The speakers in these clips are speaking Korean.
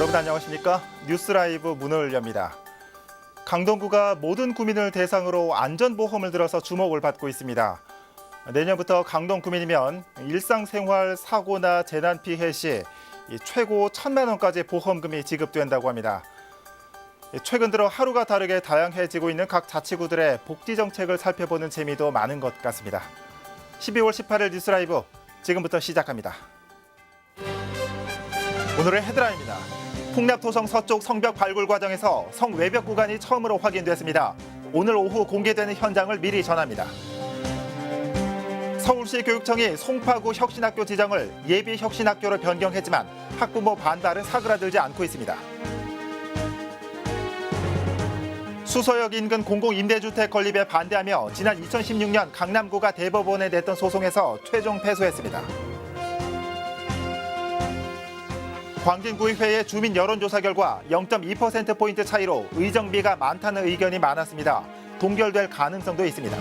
여러분 안녕하십니까? 뉴스라이브 문을 엽니다. 강동구가 모든 구민을 대상으로 안전보험을 들어서 주목을 받고 있습니다. 내년부터 강동 구민이면 일상생활 사고나 재난 피해 시 최고 1,000만 원까지 보험금이 지급된다고 합니다. 최근 들어 하루가 다르게 다양해지고 있는 각 자치구들의 복지 정책을 살펴보는 재미도 많은 것 같습니다. 12월 18일 뉴스라이브 지금부터 시작합니다. 오늘의 헤드라인입니다. 풍납토성 서쪽 성벽 발굴 과정에서 성외벽 구간이 처음으로 확인됐습니다. 오늘 오후 공개되는 현장을 미리 전합니다. 서울시 교육청이 송파구 혁신학교 지정을 예비 혁신학교로 변경했지만 학부모 반발은 사그라들지 않고 있습니다. 수서역 인근 공공임대주택 건립에 반대하며 지난 2016년 강남구가 대법원에 냈던 소송에서 최종 패소했습니다. 광진구의회의 주민 여론조사 결과 0.2%포인트 차이로 의정비가 많다는 의견이 많았습니다. 동결될 가능성도 있습니다.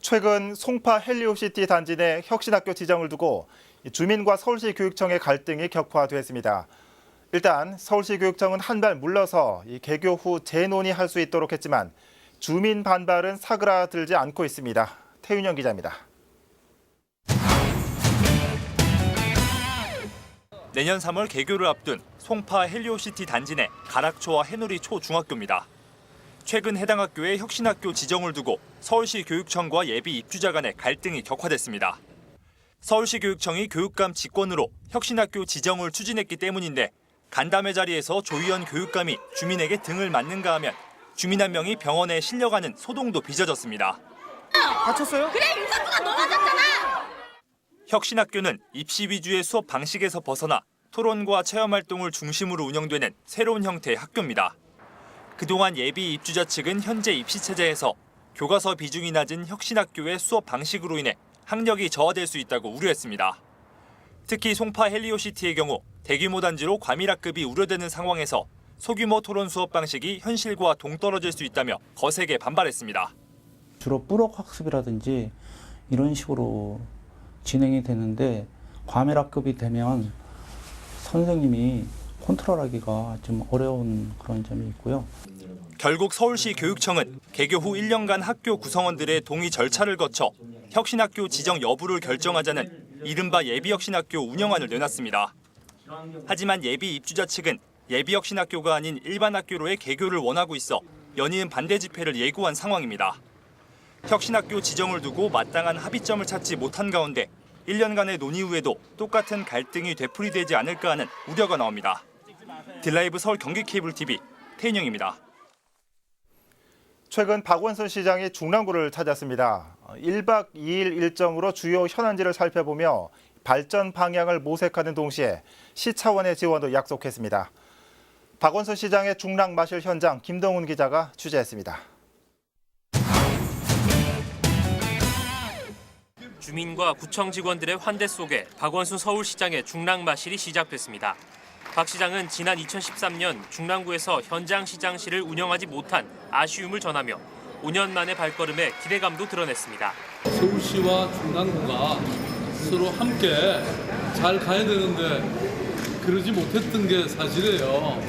최근 송파 헬리오시티 단지 내 혁신학교 지정을 두고 주민과 서울시 교육청의 갈등이 격화됐습니다. 일단 서울시 교육청은 한 발 물러서 개교 후 재논의할 수 있도록 했지만 주민 반발은 사그라들지 않고 있습니다. 태윤영 기자입니다. 내년 3월 개교를 앞둔 송파 헬리오시티 단지 내 가락초와 해누리 초중학교입니다. 최근 해당 학교의 혁신학교 지정을 두고 서울시 교육청과 예비 입주자 간의 갈등이 격화됐습니다. 서울시 교육청이 교육감 직권으로 혁신학교 지정을 추진했기 때문인데 간담회 자리에서 조희연 교육감이 주민에게 등을 맞는가 하면 주민 한 명이 병원에 실려가는 소동도 빚어졌습니다. 다쳤어요? 그래, 윤석구가 넘어졌잖아! 혁신학교는 입시 위주의 수업 방식에서 벗어나 토론과 체험활동을 중심으로 운영되는 새로운 형태의 학교입니다. 그동안 예비 입주자 측은 현재 입시체제에서 교과서 비중이 낮은 혁신학교의 수업 방식으로 인해 학력이 저하될 수 있다고 우려했습니다. 특히 송파 헬리오시티의 경우 대규모 단지로 과밀학급이 우려되는 상황에서 소규모 토론 수업 방식이 현실과 동떨어질 수 있다며 거세게 반발했습니다. 주로 뿌록 학습이라든지 이런 식으로 진행이 되는데 과밀학급이 되면 선생님이 컨트롤하기가 좀 어려운 그런 점이 있고요. 결국 서울시 교육청은 개교 후 1년간 학교 구성원들의 동의 절차를 거쳐 혁신학교 지정 여부를 결정하자는 이른바 예비혁신학교 운영안을 내놨습니다. 하지만 예비 입주자 측은 예비혁신학교가 아닌 일반 학교로의 개교를 원하고 있어 연이은 반대 집회를 예고한 상황입니다. 혁신학교 지정을 두고 마땅한 합의점을 찾지 못한 가운데 1년간의 논의 후에도 똑같은 갈등이 되풀이되지 않을까 하는 우려가 나옵니다. 딜라이브 서울 경기 케이블 TV 태인영입니다. 최근 박원순 시장이 중랑구를 찾았습니다. 1박 2일 일정으로 주요 현안지를 살펴보며 발전 방향을 모색하는 동시에 시 차원의 지원도 약속했습니다. 박원순 시장의 중랑 마실 현장 김동훈 기자가 취재했습니다. 주민과 구청 직원들의 환대 속에 박원순 서울시장의 중랑 마실이 시작됐습니다. 박 시장은 지난 2013년 중랑구에서 현장 시장실을 운영하지 못한 아쉬움을 전하며 5년 만의 발걸음에 기대감도 드러냈습니다. 서울시와 중랑구가 서로 함께 잘 가야 되는데 그러지 못했던 게 사실이에요.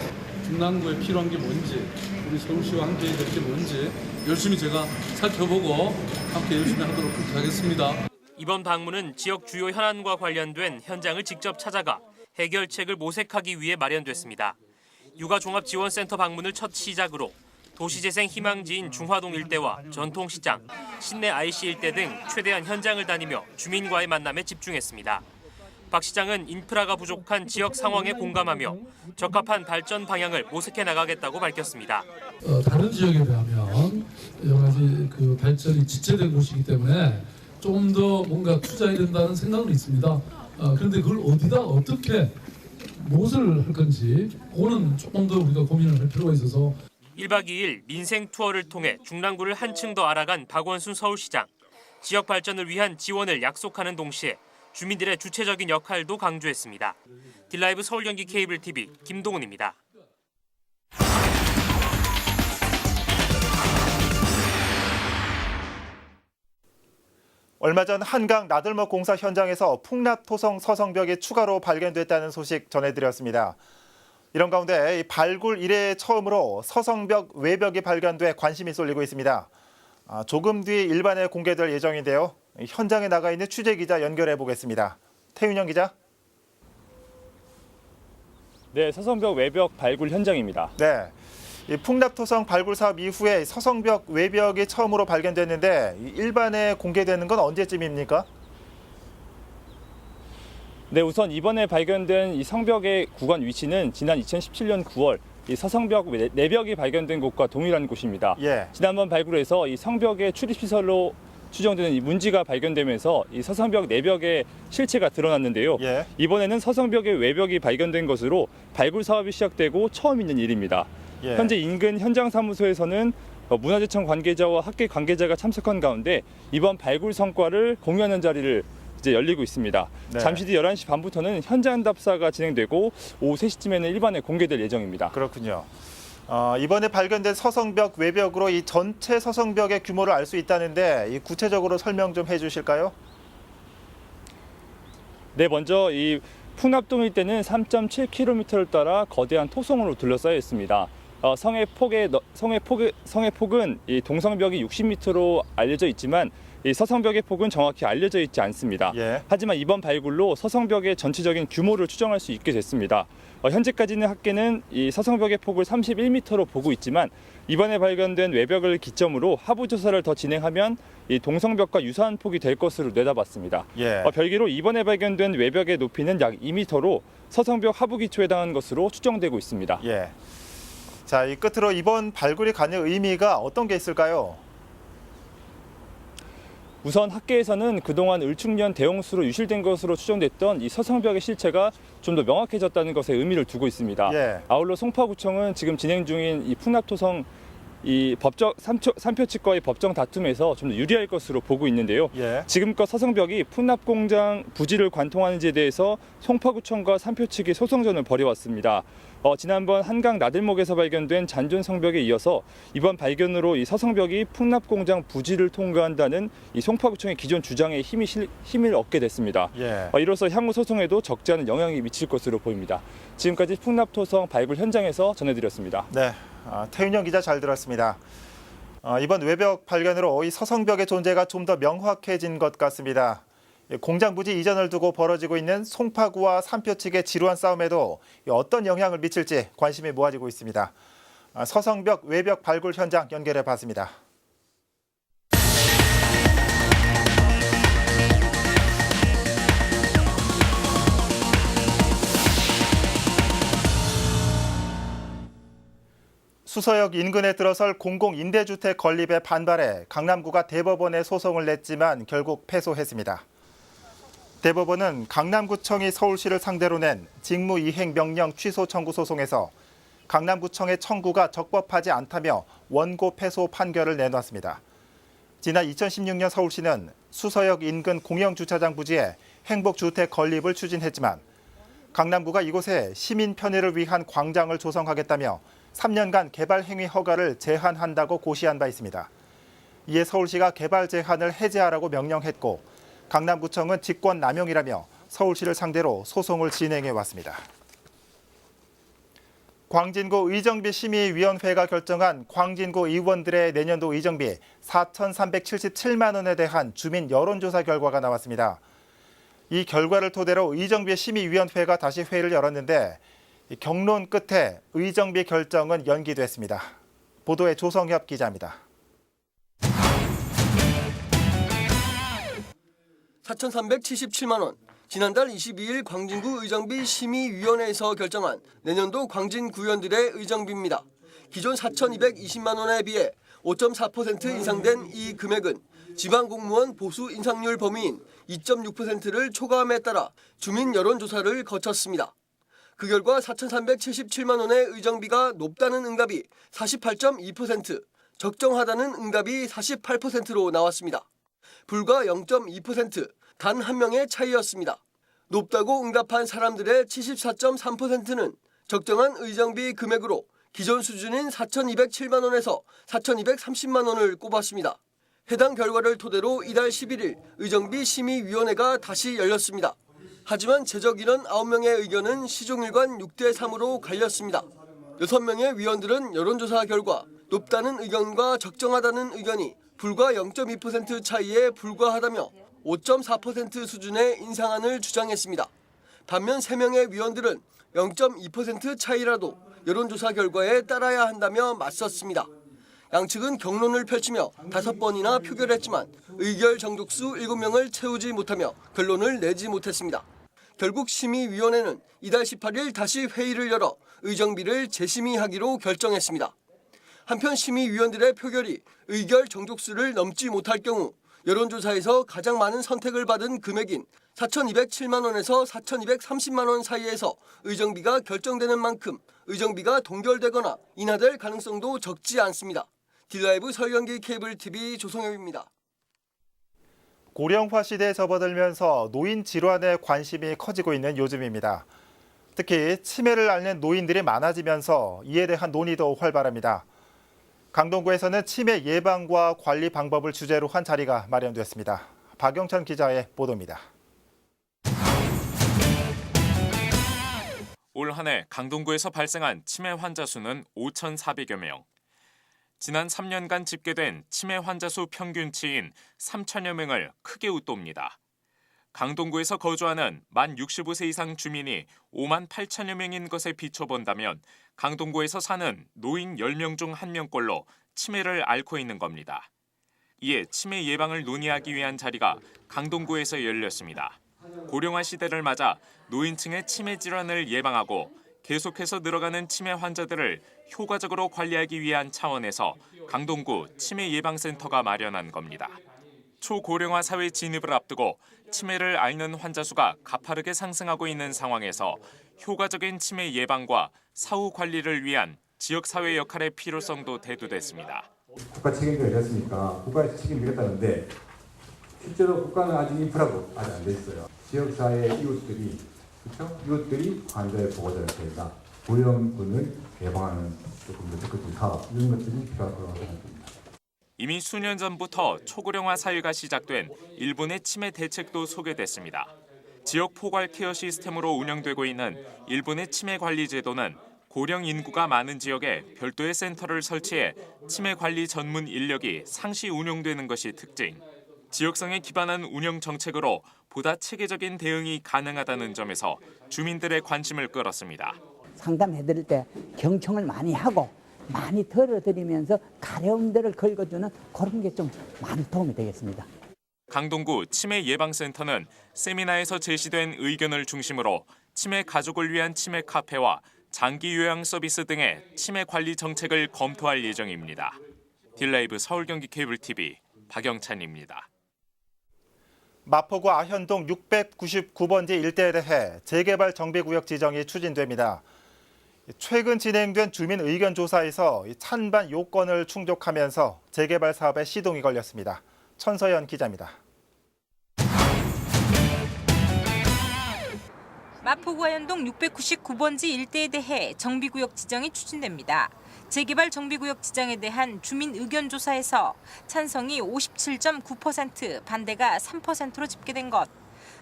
중랑구에 필요한 게 뭔지, 우리 서울시와 함께 해야 될 게 뭔지 열심히 제가 살펴보고 함께 열심히 하도록 그렇게 하겠습니다. 이번 방문은 지역 주요 현안과 관련된 현장을 직접 찾아가 해결책을 모색하기 위해 마련됐습니다. 육아종합지원센터 방문을 첫 시작으로 도시재생 희망지인 중화동 일대와 전통시장, 신내 IC 일대 등 최대한 현장을 다니며 주민과의 만남에 집중했습니다. 박 시장은 인프라가 부족한 지역 상황에 공감하며 적합한 발전 방향을 모색해 나가겠다고 밝혔습니다. 다른 지역에 비하면 여러 가지 그 발전이 지체된 곳이기 때문에 좀 더 뭔가 투자해야 된다는 생각은 있습니다. 그런데 그걸 어디다 어떻게 무엇을 할 건지 그거는 조금 더 우리가 고민을 할 필요가 있어서 1박 2일 민생 투어를 통해 중랑구를 한층 더 알아간 박원순 서울시장. 지역 발전을 위한 지원을 약속하는 동시에 주민들의 주체적인 역할도 강조했습니다. 딜라이브 서울 경기 케이블 TV 김동훈입니다. 얼마 전 한강 나들목 공사 현장에서 풍납 토성 서성벽이 추가로 발견됐다는 소식 전해드렸습니다. 이런 가운데 발굴 이래 처음으로 서성벽 외벽이 발견돼 관심이 쏠리고 있습니다. 조금 뒤 일반에 공개될 예정인데요. 현장에 나가 있는 취재 기자 연결해 보겠습니다. 태윤영 기자. 네, 서성벽 외벽 발굴 현장입니다. 네. 이 풍납토성 발굴 사업 이후에 서성벽 외벽이 처음으로 발견됐는데 일반에 공개되는 건 언제쯤입니까? 네, 우선 이번에 발견된 이 성벽의 구간 위치는 지난 2017년 9월 이 서성벽 내벽이 발견된 곳과 동일한 곳입니다. 예. 지난번 발굴에서 이 성벽의 출입시설로 추정되는 이 문지가 발견되면서 이 서성벽 내벽의 실체가 드러났는데요. 예. 이번에는 서성벽의 외벽이 발견된 것으로 발굴 사업이 시작되고 처음 있는 일입니다. 예. 현재 인근 현장 사무소에서는 문화재청 관계자와 학계 관계자가 참석한 가운데 이번 발굴 성과를 공유하는 자리를 이제 열리고 있습니다. 네. 잠시 뒤 11시 반부터는 현장 답사가 진행되고 오후 3시쯤에는 일반에 공개될 예정입니다. 그렇군요. 이번에 발견된 서성벽 외벽으로 이 전체 서성벽의 규모를 알 수 있다는데 이 구체적으로 설명 좀 해주실까요? 네, 먼저 이 풍납동 일대는 3.7km를 따라 거대한 토성으로 둘러싸여 있습니다. 성의 폭은 이 동성벽이 60m로 알려져 있지만 이 서성벽의 폭은 정확히 알려져 있지 않습니다. 예. 하지만 이번 발굴로 서성벽의 전체적인 규모를 추정할 수 있게 됐습니다. 현재까지는 학계는 이 서성벽의 폭을 31m로 보고 있지만 이번에 발견된 외벽을 기점으로 하부 조사를 더 진행하면 이 동성벽과 유사한 폭이 될 것으로 내다봤습니다. 예. 별개로 이번에 발견된 외벽의 높이는 약 2m로 서성벽 하부 기초에 해당하는 것으로 추정되고 있습니다. 예. 자, 이 끝으로 이번 발굴이 갖는 의미가 어떤 게 있을까요? 우선 학계에서는 그동안 을축년 대홍수로 유실된 것으로 추정됐던 이 서성벽의 실체가 좀 더 명확해졌다는 것에 의미를 두고 있습니다. 예. 아울러 송파구청은 지금 진행 중인 이 풍납토성 이 법정 삼표 측과의 법정 다툼에서 좀 더 유리할 것으로 보고 있는데요. 예. 지금껏 서성벽이 풍납공장 부지를 관통하는지에 대해서 송파구청과 삼표 측이 소송전을 벌여왔습니다. 지난번 한강 나들목에서 발견된 잔존 성벽에 이어서 이번 발견으로 이 서성벽이 풍납공장 부지를 통과한다는 이 송파구청의 기존 주장에 힘을 얻게 됐습니다. 예. 이로써 향후 소송에도 적지 않은 영향이 미칠 것으로 보입니다. 지금까지 풍납토성 발굴 현장에서 전해드렸습니다. 네. 태윤영 기자 잘 들었습니다. 이번 외벽 발견으로 이 서성벽의 존재가 좀 더 명확해진 것 같습니다. 공장 부지 이전을 두고 벌어지고 있는 송파구와 삼표 측의 지루한 싸움에도 어떤 영향을 미칠지 관심이 모아지고 있습니다. 서성벽 외벽 발굴 현장 연결해 봤습니다. 수서역 인근에 들어설 공공임대주택 건립에 반발해 강남구가 대법원에 소송을 냈지만 결국 패소했습니다. 대법원은 강남구청이 서울시를 상대로 낸 직무이행 명령 취소 청구 소송에서 강남구청의 청구가 적법하지 않다며 원고 패소 판결을 내놨습니다. 지난 2016년 서울시는 수서역 인근 공영주차장 부지에 행복주택 건립을 추진했지만 강남구가 이곳에 시민 편의를 위한 광장을 조성하겠다며 3년간 개발 행위 허가를 제한한다고 고시한 바 있습니다. 이에 서울시가 개발 제한을 해제하라고 명령했고 강남구청은 직권 남용이라며 서울시를 상대로 소송을 진행해 왔습니다. 광진구 의정비 심의위원회가 결정한 광진구 의원들의 내년도 의정비 4,377만 원에 대한 주민 여론조사 결과가 나왔습니다. 이 결과를 토대로 의정비 심의위원회가 다시 회의를 열었는데 경론 끝에 의정비 결정은 연기됐습니다. 보도에 조성협 기자입니다. 4,377만 원. 지난달 22일 광진구 의정비 심의위원회에서 결정한 내년도 광진구의원들의 의정비입니다. 기존 4,220만 원에 비해 5.4% 인상된 이 금액은 지방공무원 보수 인상률 범위인 2.6%를 초과함에 따라 주민 여론조사를 거쳤습니다. 그 결과 4,377만 원의 의정비가 높다는 응답이 48.2%, 적정하다는 응답이 48%로 나왔습니다. 불과 0.2%, 단 한 명의 차이였습니다. 높다고 응답한 사람들의 74.3%는 적정한 의정비 금액으로 기존 수준인 4,207만 원에서 4,230만 원을 꼽았습니다. 해당 결과를 토대로 이달 11일 의정비 심의위원회가 다시 열렸습니다. 하지만 제적 인원 9명의 의견은 시종일관 6대 3으로 갈렸습니다. 6명의 위원들은 여론조사 결과 높다는 의견과 적정하다는 의견이 불과 0.2% 차이에 불과하다며 5.4% 수준의 인상안을 주장했습니다. 반면 3명의 위원들은 0.2% 차이라도 여론조사 결과에 따라야 한다며 맞섰습니다. 양측은 경론을 펼치며 5번이나 표결했지만 의결 정족수 7명을 채우지 못하며 결론을 내지 못했습니다. 결국 심의위원회는 이달 18일 다시 회의를 열어 의정비를 재심의하기로 결정했습니다. 한편 심의위원들의 표결이 의결 정족수를 넘지 못할 경우 여론조사에서 가장 많은 선택을 받은 금액인 4,207만 원에서 4,230만 원 사이에서 의정비가 결정되는 만큼 의정비가 동결되거나 인하될 가능성도 적지 않습니다. 딜라이브 서울경기 케이블TV 조성엽입니다. 고령화 시대에 접어들면서 노인 질환에 관심이 커지고 있는 요즘입니다. 특히 치매를 앓는 노인들이 많아지면서 이에 대한 논의도 활발합니다. 강동구에서는 치매 예방과 관리 방법을 주제로 한 자리가 마련됐습니다. 박영찬 기자의 보도입니다. 올 한 해 강동구에서 발생한 치매 환자 수는 5,400여 명. 지난 3년간 집계된 치매 환자 수 평균치인 3,000여 명을 크게 웃돕니다. 강동구에서 거주하는 만 65세 이상 주민이 5만 8천여 명인 것에 비춰본다면 강동구에서 사는 노인 10명 중 1명꼴로 치매를 앓고 있는 겁니다. 이에 치매 예방을 논의하기 위한 자리가 강동구에서 열렸습니다. 고령화 시대를 맞아 노인층의 치매 질환을 예방하고 계속해서 늘어가는 치매 환자들을 효과적으로 관리하기 위한 차원에서 강동구 치매 예방센터가 마련한 겁니다. 초고령화 사회 진입을 앞두고 치매를 앓는 환자 수가 가파르게 상승하고 있는 상황에서 효과적인 치매 예방과 사후 관리를 위한 지역사회 역할의 필요성도 대두됐습니다. 국가 책임도 내렸으니까 국가에서 책임지겠다는데 실제로 국가는 아직 인프라가 아직 안 돼 있어요. 지역사회 이웃들이 이웃들이 환자의 보호자를 되니까 고령군을 예방하는 조금 더 적극적인 사업 이런 것들이 필요할 거라고 생각합니다. 이미 수년 전부터 초고령화 사회가 시작된 일본의 치매 대책도 소개됐습니다. 지역 포괄 케어 시스템으로 운영되고 있는 일본의 치매 관리 제도는 고령 인구가 많은 지역에 별도의 센터를 설치해 치매 관리 전문 인력이 상시 운용되는 것이 특징. 지역성에 기반한 운영 정책으로 보다 체계적인 대응이 가능하다는 점에서 주민들의 관심을 끌었습니다. 상담해드릴 때 경청을 많이 하고 많이 덜어드리면서 가려움들을 긁어주는 그런 게 좀 많이 도움이 되겠습니다. 강동구 치매 예방센터는 세미나에서 제시된 의견을 중심으로 치매 가족을 위한 치매 카페와 장기 요양 서비스 등의 치매 관리 정책을 검토할 예정입니다. 딜라이브 서울경기 케이블TV 박영찬입니다. 마포구 아현동 699번지 일대에 대해 재개발 정비구역 지정이 추진됩니다. 최근 진행된 주민 의견 조사에서 찬반 요건을 충족하면서 재개발 사업에 시동이 걸렸습니다. 천서연 기자입니다. 마포구 아현동 699번지 일대에 대해 정비구역 지정이 추진됩니다. 재개발 정비구역 지정에 대한 주민 의견 조사에서 찬성이 57.9%, 반대가 3%로 집계된 것.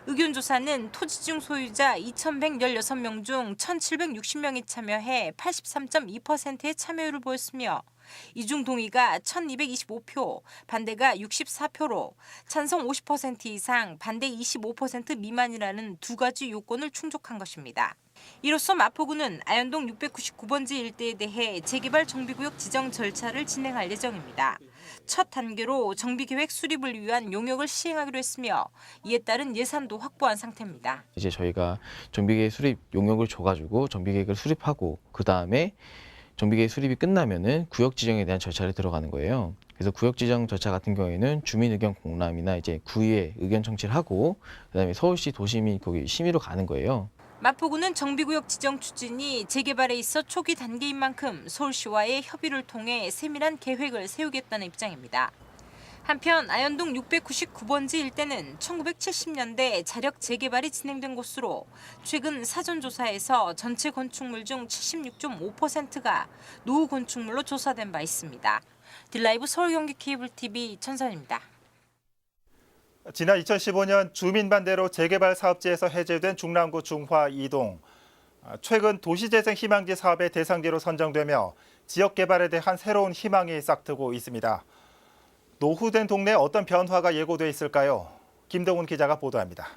의견 조사는 토지증 소유자 2,116명 중 1,760명이 참여해 83.2%의 참여율을 보였으며 이 중 동의가 1,225표, 반대가 64표로 찬성 50% 이상, 반대 25% 미만이라는 두 가지 요건을 충족한 것입니다. 이로써 마포구는 아현동 699번지 일대에 대해 재개발 정비구역 지정 절차를 진행할 예정입니다. 첫 단계로 정비계획 수립을 위한 용역을 시행하기로 했으며 이에 따른 예산도 확보한 상태입니다. 이제 저희가 정비계획 수립 용역을 줘가지고 정비계획을 수립하고 그 다음에 정비계획 수립이 끝나면은 구역 지정에 대한 절차를 들어가는 거예요. 그래서 구역 지정 절차 같은 경우에는 주민 의견 공람이나 이제 구의회 의견 청취를 하고 그다음에 서울시 도심이 거기 심의로 가는 거예요. 마포구는 정비구역 지정 추진이 재개발에 있어 초기 단계인 만큼 서울시와의 협의를 통해 세밀한 계획을 세우겠다는 입장입니다. 한편 아현동 699번지 일대는 1970년대 자력 재개발이 진행된 곳으로 최근 사전조사에서 전체 건축물 중 76.5%가 노후 건축물로 조사된 바 있습니다. 딜라이브 서울 경기 케이블 TV 천선입니다. 지난 2015년 주민 반대로 재개발 사업지에서 해제된 중랑구 중화 2동. 최근 도시재생 희망지 사업의 대상지로 선정되며 지역 개발에 대한 새로운 희망이 싹트고 있습니다. 노후된 동네에 어떤 변화가 예고돼 있을까요? 김동훈 기자가 보도합니다.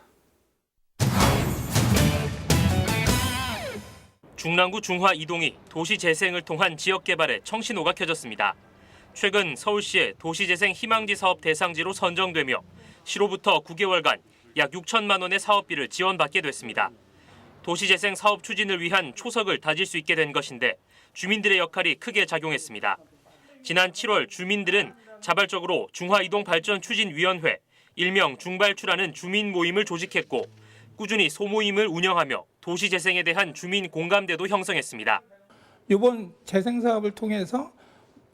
중랑구 중화 2동이 도시재생을 통한 지역 개발에 청신호가 켜졌습니다. 최근 서울시의 도시재생 희망지 사업 대상지로 선정되며 시로부터 9개월간 약 6천만 원의 사업비를 지원받게 됐습니다. 도시재생 사업 추진을 위한 초석을 다질 수 있게 된 것인데 주민들의 역할이 크게 작용했습니다. 지난 7월 주민들은 자발적으로 중화2동 발전추진위원회, 일명 중발추라는 주민 모임을 조직했고 꾸준히 소모임을 운영하며 도시재생에 대한 주민 공감대도 형성했습니다. 이번 재생 사업을 통해서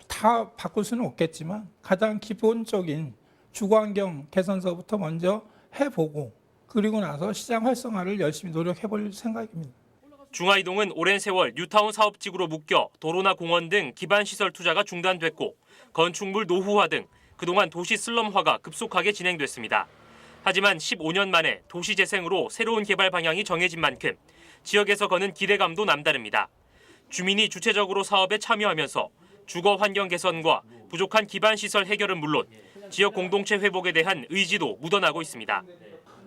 다 바꿀 수는 없겠지만 가장 기본적인 주거환경 개선서부터 먼저 해보고 그리고 나서 시장 활성화를 열심히 노력해볼 생각입니다. 중화2동은 오랜 세월 뉴타운 사업지구로 묶여 도로나 공원 등 기반시설 투자가 중단됐고 건축물 노후화 등 그동안 도시 슬럼화가 급속하게 진행됐습니다. 하지만 15년 만에 도시재생으로 새로운 개발 방향이 정해진 만큼 지역에서 거는 기대감도 남다릅니다. 주민이 주체적으로 사업에 참여하면서 주거 환경 개선과 부족한 기반시설 해결은 물론 지역 공동체 회복에 대한 의지도 묻어나고 있습니다.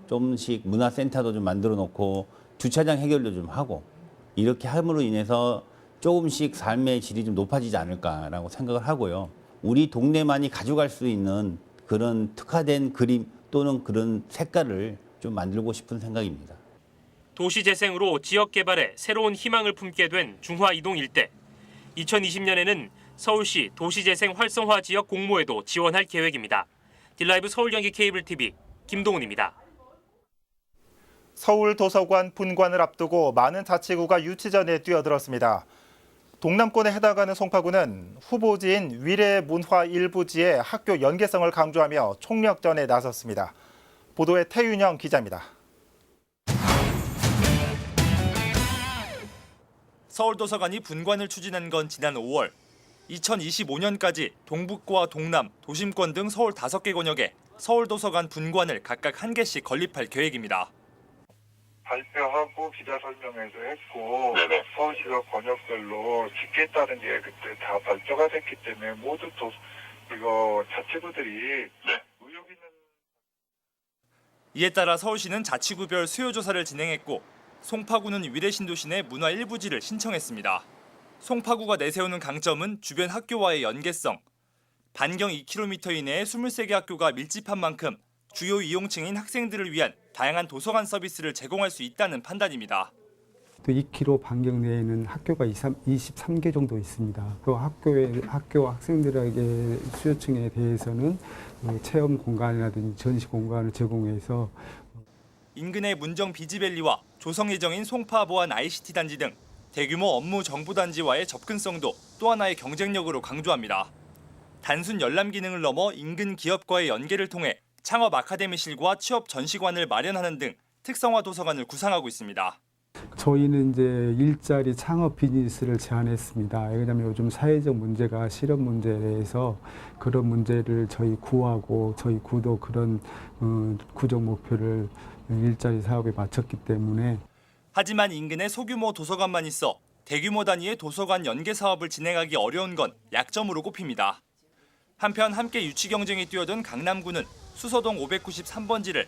조금씩 문화센터도 좀 만들어 놓고 주차장 해결도 좀 하고 이렇게 함으로 인해서 조금씩 삶의 질이 좀 높아지지 않을까라고 생각을 하고요. 우리 동네만이 가져갈 수 있는 그런 특화된 그림 또는 그런 색깔을 좀 만들고 싶은 생각입니다. 도시재생으로 지역 개발에 새로운 희망을 품게 된 중화2동 일대. 2020년에는 서울시 도시재생 활성화 지역 공모에도 지원할 계획입니다. 딜라이브 서울 경기 케이블 TV 김동훈입니다. 서울 도서관 분관을 앞두고 많은 자치구가 유치전에 뛰어들었습니다. 동남권에 해당하는 송파구는 후보지인 위례문화일부지의 학교 연계성을 강조하며 총력전에 나섰습니다. 보도에 태윤영 기자입니다. 서울도서관이 분관을 추진한 건 지난 5월. 2025년까지 동북과 동남, 도심권 등 서울 5개 권역에 서울도서관 분관을 각각 1개씩 건립할 계획입니다. 발표하고 기자 설명회도 했고 서울시가 권역별로 짓겠다는 게 그때 다 발표가 됐기 때문에 모두 이거 자치구들이 의욕 있는. 이에 따라 서울시는 자치구별 수요조사를 진행했고 송파구는 위례신도시 내 문화일부지를 신청했습니다. 송파구가 내세우는 강점은 주변 학교와의 연계성. 반경 2km 이내에 23개 학교가 밀집한 만큼 주요 이용층인 학생들을 위한 다양한 도서관 서비스를 제공할 수 있다는 판단입니다. 또 2km 반경 내에는 학교가 23개 정도 있습니다. 그 학교 학생들에게 수요층에 대해서는 체험 공간이라든지 전시 공간을 제공해서 인근의 문정 비지밸리와 조성 예정인 송파 보안 ICT 단지 등 대규모 업무 정보 단지와의 접근성도 또 하나의 경쟁력으로 강조합니다. 단순 열람 기능을 넘어 인근 기업과의 연계를 통해 창업 아카데미실과 취업 전시관을 마련하는 등 특성화 도서관을 구상하고 있습니다. 저희는 이제 일자리 창업 비즈니스를 제안했습니다. 왜냐하면 요즘 사회적 문제가 실업 문제에 대해서 그런 문제를 저희 구하고 저희 구도 그런 구적 목표를 일자리 사업에 맞췄기 때문에. 하지만 인근에 소규모 도서관만 있어 대규모 단위의 도서관 연계 사업을 진행하기 어려운 건 약점으로 꼽힙니다. 한편 함께 유치 경쟁에 뛰어든 강남구는 수서동 593번지를,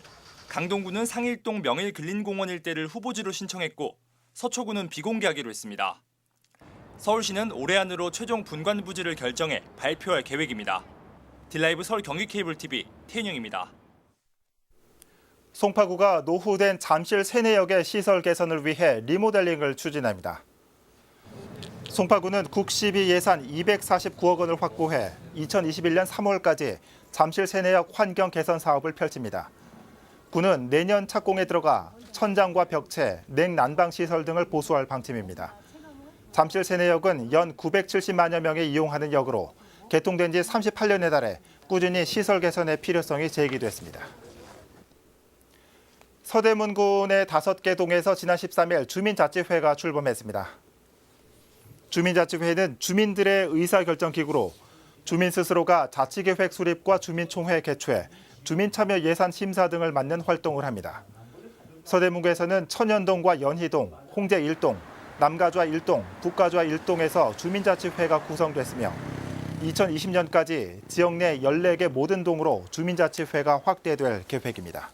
강동구는 상일동 명일근린공원 일대를 후보지로 신청했고 서초구는 비공개하기로 했습니다. 서울시는 올해 안으로 최종 분관 부지를 결정해 발표할 계획입니다. 딜라이브 서울 경기 케이블 TV 태인영입니다. 송파구가 노후된 잠실 세내역의 시설 개선을 위해 리모델링을 추진합니다. 송파구는 국시비 예산 249억 원을 확보해 2021년 3월까지 잠실 세내역 환경 개선 사업을 펼칩니다. 구는 내년 착공에 들어가 천장과 벽체, 냉난방 시설 등을 보수할 방침입니다. 잠실 세내역은 연 970만여 명이 이용하는 역으로 개통된 지 38년에 달해 꾸준히 시설 개선의 필요성이 제기됐습니다. 서대문군의 5개 동에서 지난 13일 주민자치회가 출범했습니다. 주민자치회는 주민들의 의사결정기구로 주민 스스로가 자치계획 수립과 주민총회 개최, 주민참여 예산 심사 등을 맡는 활동을 합니다. 서대문구에서는 천연동과 연희동, 홍제 1동, 남가좌 1동, 북가좌 1동에서 주민자치회가 구성됐으며 2020년까지 지역 내 14개 모든 동으로 주민자치회가 확대될 계획입니다.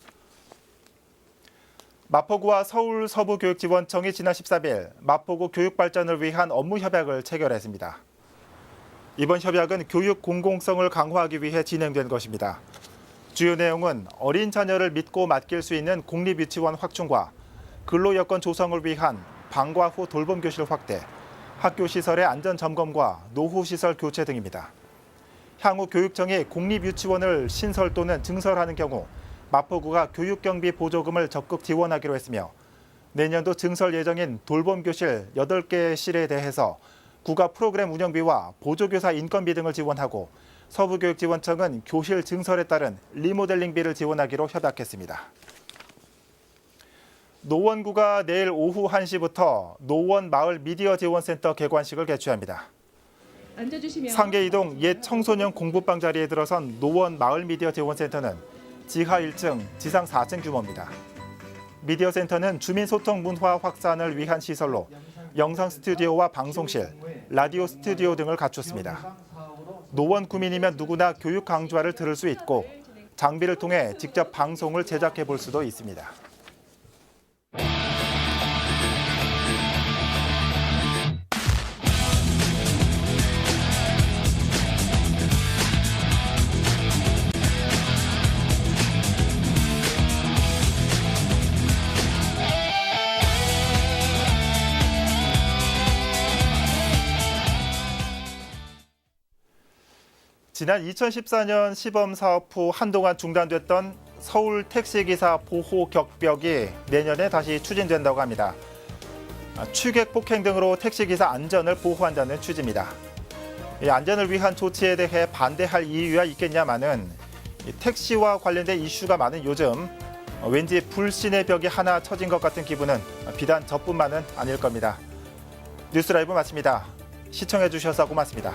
마포구와 서울 서부교육지원청이 지난 13일 마포구 교육 발전을 위한 업무 협약을 체결했습니다. 이번 협약은 교육 공공성을 강화하기 위해 진행된 것입니다. 주요 내용은 어린 자녀를 믿고 맡길 수 있는 공립유치원 확충과 근로여건 조성을 위한 방과 후 돌봄교실 확대, 학교 시설의 안전 점검과 노후 시설 교체 등입니다. 향후 교육청이 공립유치원을 신설 또는 증설하는 경우 마포구가 교육경비 보조금을 적극 지원하기로 했으며 내년도 증설 예정인 돌봄교실 8개 실에 대해서 구가 프로그램 운영비와 보조교사 인건비 등을 지원하고 서부교육지원청은 교실 증설에 따른 리모델링비를 지원하기로 협약했습니다. 노원구가 내일 오후 1시부터 노원 마을 미디어 지원센터 개관식을 개최합니다. 상계이동 옛 청소년 공부방 자리에 들어선 노원 마을 미디어 지원센터는 지하 1층, 지상 4층 규모입니다. 미디어 센터는 주민 소통 문화 확산을 위한 시설로 영상 스튜디오와 방송실, 라디오 스튜디오 등을 갖췄습니다. 노원 구민이면 누구나 교육 강좌를 들을 수 있고 장비를 통해 직접 방송을 제작해 볼 수도 있습니다. 지난 2014년 시범 사업 후 한동안 중단됐던 서울 택시기사 보호 격벽이 내년에 다시 추진된다고 합니다. 취객 폭행 등으로 택시기사 안전을 보호한다는 취지입니다. 이 안전을 위한 조치에 대해 반대할 이유야 있겠냐마는 택시와 관련된 이슈가 많은 요즘 왠지 불신의 벽이 하나 쳐진 것 같은 기분은 비단 저뿐만은 아닐 겁니다. 뉴스라이브 마칩니다. 시청해 주셔서 고맙습니다.